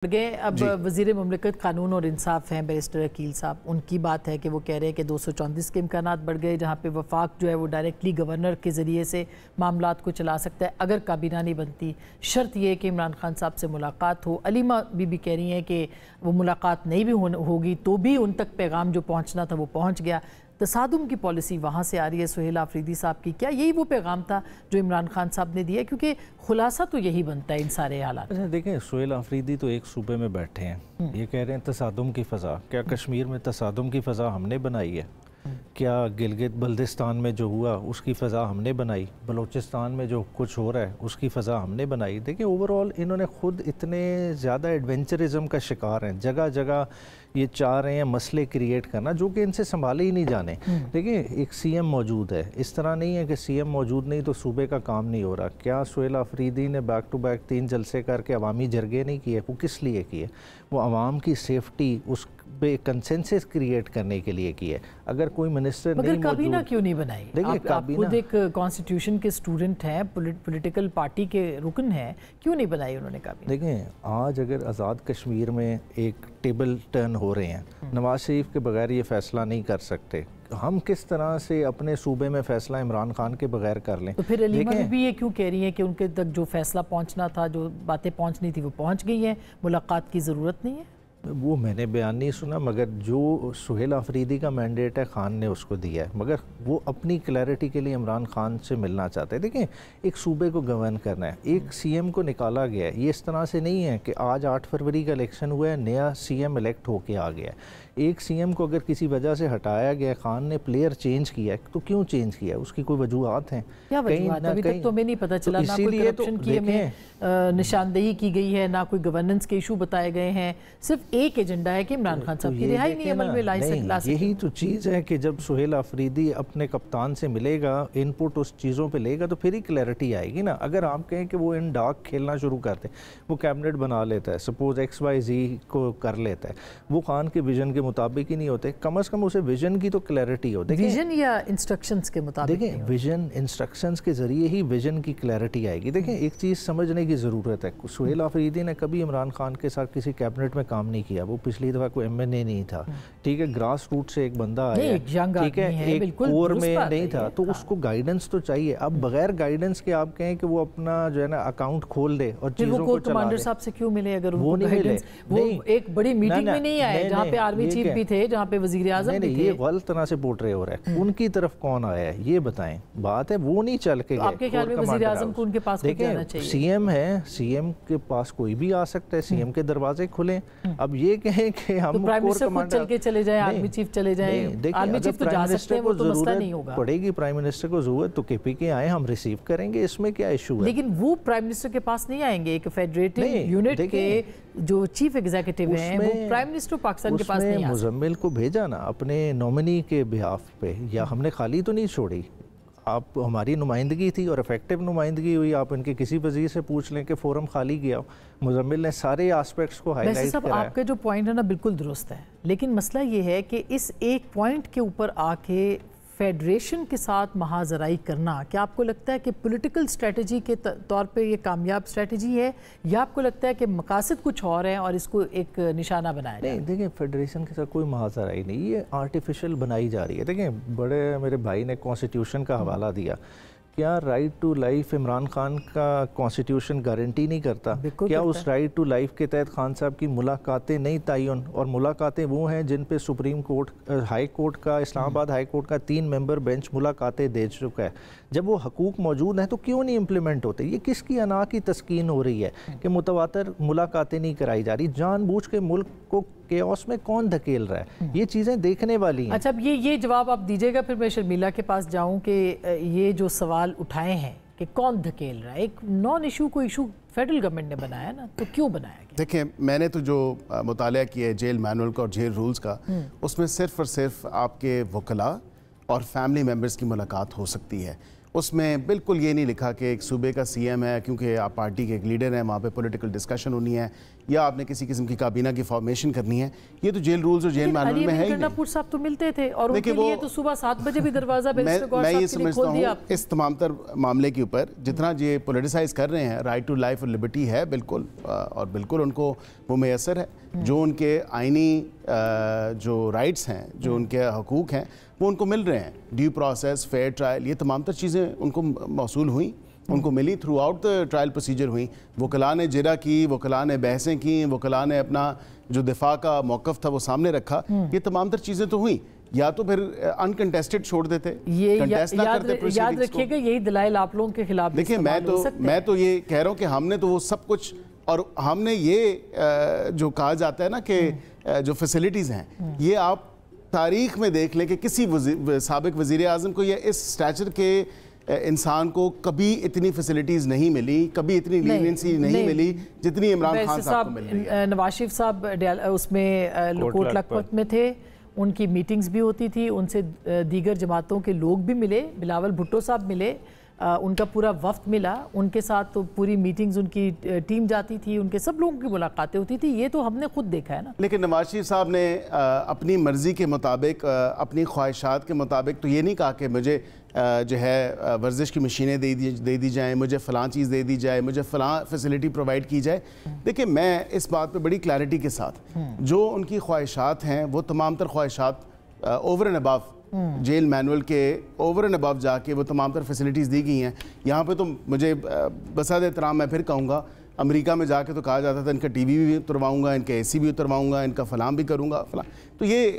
گئے اب وزیر مملکت قانون اور انصاف ہیں بیرسٹر عقیل صاحب، ان کی بات ہے کہ وہ کہہ رہے ہیں کہ 234 کے امکانات بڑھ گئے، جہاں پہ وفاق جو ہے وہ ڈائریکٹلی گورنر کے ذریعے سے معاملات کو چلا سکتا ہے اگر کابینہ نہیں بنتی، شرط یہ ہے کہ عمران خان صاحب سے ملاقات ہو۔ علیمہ بی کہہ رہی ہیں کہ وہ ملاقات نہیں بھی ہوگی تو بھی ان تک پیغام جو پہنچنا تھا وہ پہنچ گیا۔ تصادم کی پالیسی وہاں سے آ رہی ہے سہیل آفریدی صاحب کی، کیا یہی وہ پیغام تھا جو عمران خان صاحب نے دیا؟ کیونکہ خلاصہ تو یہی بنتا ہے ان سارے حالات۔ دیکھیں سہیل آفریدی تو ایک صوبے میں بیٹھے ہیں، یہ کہہ رہے ہیں تصادم کی فضا، کیا کشمیر میں تصادم کی فضا ہم نے بنائی ہے؟ کیا گلگت بلتستان میں جو ہوا اس کی فضا ہم نے بنائی؟ بلوچستان میں جو کچھ ہو رہا ہے اس کی فضا ہم نے بنائی؟ دیکھیں اوورآل انہوں نے خود اتنے زیادہ ایڈونچرزم کا شکار ہیں، جگہ جگہ یہ چاہ رہے ہیں مسئلے کریٹ کرنا جو کہ ان سے سنبھالے ہی نہیں جانے۔ دیکھیں ایک سی ایم موجود ہے، اس طرح نہیں ہے کہ سی ایم موجود نہیں تو صوبے کا کام نہیں ہو رہا۔ کیا سہیل آفریدی نے بیک ٹو بیک 3 جلسے کر کے عوامی جرگے نہیں کیے؟ وہ کس لیے کیے؟ وہ عوام کی سیفٹی اس پہ کنسنسس کریٹ کرنے کے لیے کیے۔ اگر کوئی منسٹر نہیں موجود، مگر کابینہ کیوں نہیں بنائی؟ آپ خود ایک کانسٹیٹیوشن کے سٹوڈنٹ ہیں، پولیٹیکل پارٹی کے رکن ہیں، کیوں نہیں بنائی انہوں نے کابینہ؟ دیکھیں آج اگر آزاد کشمیر میں ایک ٹیبل ٹرن ہو رہے ہیں، نواز شریف کے بغیر یہ فیصلہ نہیں کر سکتے، ہم کس طرح سے اپنے صوبے میں فیصلہ عمران خان کے بغیر کر لیں؟ تو پھر علیمہ بھی یہ کیوں کہہ رہی ہیں کہ ان کے تک جو فیصلہ پہنچنا تھا، جو باتیں پہنچنی تھی وہ پہنچ گئی ہیں، ملاقات کی ضرورت نہیں ہے؟ وہ میں نے بیان نہیں سنا، مگر جو سہیل آفریدی کا مینڈیٹ ہے خان نے اس کو دیا ہے، مگر وہ اپنی کلیئرٹی کے لیے عمران خان سے ملنا چاہتے ہیں۔ دیکھیں ایک صوبے کو گورن کرنا ہے، ایک سی ایم کو نکالا گیا ہے، یہ اس طرح سے نہیں ہے کہ آج 8 فروری کا الیکشن ہوا ہے نیا سی ایم الیکٹ ہو کے آ گیا ہے۔ ایک سی ایم کو اگر کسی وجہ سے ہٹایا گیا، خان نے پلیئر چینج کیا ہے تو کیوں چینج کیا ہے؟ اس کی کوئی وجوہات ہیں؟ کیا وجوہات؟ ابھی تک تو ہمیں نہیں پتہ چلا، نہ کوئی کرپشن کی ہمیں نشاندہی کی گئی ہے، نہ کوئی گورننس کے ایشو بتائے گئے ہیں، صرف ایک ایجنڈا ہے کہ عمران خان صاحب کی رہائی نہیں عمل میں لا سکتے۔ یہی تو چیز ہے کہ جب سہیل آفریدی اپنے کپتان سے ملے گا، ان پٹ اس چیزوں پہ لے گا تو پھر ہی کلیئرٹی آئے گی نا۔ اگر آپ کہیں کہ وہ ان ڈارک کھیلنا شروع کرتے، وہ کیبنٹ بنا لیتا ہے، سپوز ایکس وائی زی کو کر لیتا ہے، وہ خان کے ویژن کے مطابق ہی نہیں ہوتے، کم از کم اسے ویژن کی تو کلیئرٹی ہو۔ ویژن یا انسٹرکشنز کے مطابق؟ دیکھیں ویژن انسٹرکشنز کے ذریعے ہی ویژن کی کلیئرٹی آئے گی۔ دیکھیں ایک چیز سمجھنے کی ضرورت ہے، سہیل آفریدی نے کبھی عمران خان کے ساتھ کسی کیبنٹ میں کام نہیں کیا، وہ پچھلی دفعہ کوئی ایم این اے نہیں تھا، ٹھیک ہے، گراس روٹ سے ایک بندہ آیا، ٹھیک ہے، ایک کور میں نہیں تھا، تو اس کو گائیڈنس تو چاہیے۔ اب بغیر گائیڈنس کے آپ کہیں کہ وہ اپنا جو ہے نا اکاؤنٹ کھول دے اور چیزوں کو چلا دے۔ کمانڈر صاحب سے کیوں ملے اگر وہ گائیڈنس؟ وہ ایک بڑی میٹنگ میں نہیں آئے جہاں پہ آرمی چیف بھی تھے، جہاں پہ وزیر اعظم بھی تھے۔ یہ غلط طرح سے پورٹرے ہو رہا ہے، ان کی طرف کون آیا ہے یہ بتائیں؟ بات ہے وہ نہیں چل کے گئے۔ آپ کے خیال میں وزیر اعظم کو ان کے پاس جانا چاہیے؟ سی ایم ہے، سی ایم کے پاس کوئی بھی آ سکتا ہے، سی ایم کے دروازے کھلیں۔ اب یہ کہیں کہ ہم پرائم منسٹر خود چل کے چلے جائیں، آرمی چیف چلے جائیں، آرمی چیف تو جا سکتے ہیں، وہ تو مسئلہ نہیں ہوگا۔ پڑے گی پرائم منسٹر کو ضرورت تو کے پی کے آئیں، ہم ریسیو کریں گے، اس میں کیا ایشو ہے؟ لیکن وہ پرائم منسٹر کے پاس نہیں آئیں گے، ایک فیڈریٹو یونٹ کے جو چیف ایگزیکٹو ہیں وہ پرائم منسٹر پاکستان کے پاس نہیں آ سکتے۔ مزمل کو بھیجا نا اپنے نومنی کے بہاف پہ، یا ہم نے خالی تو نہیں چھوڑی، آپ ہماری نمائندگی تھی اور افیکٹو نمائندگی ہوئی۔ آپ ان کے کسی وزیر سے پوچھ لیں کہ فورم خالی کیا، مزمل نے سارے آسپیکٹس کو ہائی لائٹ کرایا۔ آپ کا جو پوائنٹ ہے نا بالکل درست ہے، لیکن مسئلہ یہ ہے کہ اس ایک پوائنٹ کے اوپر آ کے فیڈریشن کے ساتھ محاذرائی کرنا، کیا آپ کو لگتا ہے کہ پولیٹیکل اسٹریٹجی کے طور پہ یہ کامیاب اسٹریٹجی ہے، یا آپ کو لگتا ہے کہ مقاصد کچھ اور ہیں اور اس کو ایک نشانہ بنایا جائے؟ نہیں دیکھیں فیڈریشن کے ساتھ کوئی محاذرائی نہیں، یہ آرٹیفیشل بنائی جا رہی ہے۔ دیکھیں بڑے میرے بھائی نے کانسٹیٹیوشن کا حوالہ دیا، کیا right to life Imran Khan کا کانسٹیٹیوشن گارنٹی نہیں کرتا؟ کیا اس رائٹ ٹو لائف کے تحت خان صاحب کی ملاقاتیں نہیں تعین؟ اور ملاقاتیں وہ ہیں جن پہ سپریم کورٹ، ہائی کورٹ کا، اسلام آباد ہائی کورٹ کا 3 ممبر بینچ ملاقاتیں دے چکا ہے۔ جب وہ حقوق موجود ہیں تو کیوں نہیں امپلیمنٹ ہوتے؟ یہ کس کی انا کی تسکین ہو رہی ہے کہ متواتر ملاقاتیں نہیں کرائی جا رہی؟ جان بوجھ کے ملک کو کیوس میں کون دھکیل رہا ہے؟ یہ چیزیں دیکھنے والی ہیں۔ اچھا اب یہ جواب آپ دیجیے گا، پھر میں شرمیلا کے پاس جاؤں کہ یہ جو سوال اٹھائے ہیں کہ کون دھکیل رہا ہے، ایک نان ایشو کو ایشو فیڈرل گورنمنٹ نے بنایا نا، تو کیوں بنایا گیا؟ دیکھیں میں نے تو جو مطالعہ کیا ہے جیل مینول کا اور جیل رولز کا، اس میں صرف اور صرف آپ کے وکلاء اور فیملی ممبرز کی ملاقات ہو سکتی ہے۔ اس میں بالکل یہ نہیں لکھا کہ ایک صوبے کا سی ایم ہے، کیونکہ آپ پارٹی کے ایک لیڈر ہیں، وہاں پہ پولیٹیکل ڈسکشن ہونی ہے، یا آپ نے کسی قسم کی کابینہ کی فارمیشن کرنی ہے. یہ تو جیل رولز اور جیل مینول میں ہے ہی نہیں. پور صاحب تو ملتے تھے اور ان کے لیے تو صبح 7 بجے بھی دروازہ بیرسٹر گوہر صاحب کے لیے کھول دیا. میں یہ سمجھتا ہوں اس تمام تر معاملے کے اوپر جتنا یہ پولیٹیسائز کر رہے ہیں, رائٹ ٹو لائف اور لبرٹی ہے بالکل, اور بالکل ان کو وہ میسر ہے. جو ان کے آئینی جو رائٹس ہیں, جو ان کے حقوق ہیں, وہ ان کو مل رہے ہیں. ڈیو پروسیس, فیئر ٹرائل, یہ تمام تر چیزیں ان کو موصول ہوئیں, ان کو ملی through out the trial procedure ہوئیں. وکلاء نے جرح کی, وکلاء نے بحثیں کیں, وکلاء نے اپنا جو دفاع کا موقف تھا وہ سامنے رکھا. یہ تمام تر چیزیں تو ہوئیں. یا تو پھر انکنٹیسٹڈ چھوڑ دیتے, کنٹیسٹ نہ کرتے پروسیڈنگز کو. یاد رکھیے گا یہی دلائل آپ لوگوں کے خلاف. دیکھیں میں تو یہ کہہ رہا ہوں کہ ہم نے تو وہ سب کچھ, اور ہم نے یہ جو کہا جاتا ہے نا کہ جو فیسلٹیز ہیں, یہ آپ تاریخ میں دیکھ لیں کہ کسی سابق وزیر اعظم کو یا اس سٹیچر کے انسان کو کبھی اتنی فیسلٹیز نہیں ملی, کبھی اتنی لینینسی نہیں ملی جتنی عمران خان صاحب کو مل رہی ہے. نواز شریف صاحب اس میں کوٹ لکھپت میں تھے, ان کی میٹنگز بھی ہوتی تھی, ان سے دیگر جماعتوں کے لوگ بھی ملے, بلاول بھٹو صاحب ملے, ان کا پورا وفد ملا, ان کے ساتھ تو پوری میٹنگز ان کی ٹیم جاتی تھی, ان کے سب لوگوں کی ملاقاتیں ہوتی تھی. یہ تو ہم نے خود دیکھا ہے نا. لیکن نواز شریف صاحب نے اپنی مرضی کے مطابق, اپنی خواہشات کے مطابق تو یہ نہیں کہا کہ مجھے جو ہے ورزش کی مشینیں دے دی جائیں, مجھے فلاں چیز دے دی جائے, مجھے فلاں فیسلٹی پرووائڈ کی جائے. دیکھیں میں اس بات پہ بڑی کلیئرٹی کے ساتھ, جو ان کی خواہشات ہیں وہ تمام تر خواہشات over and above jail manual کے اوور اینڈ ابو جا کے وہ تمام تر فیسلٹیز دی گئی ہیں. یہاں پہ تو مجھے بساد احترام میں پھر کہوں گا, امریکہ میں جا کے تو کہا جاتا تھا ان کا ٹی وی بھی اترواؤں گا, ان کا اے سی بھی اترواؤں گا, ان کا فلاں بھی کروں گا فلاں. تو یہ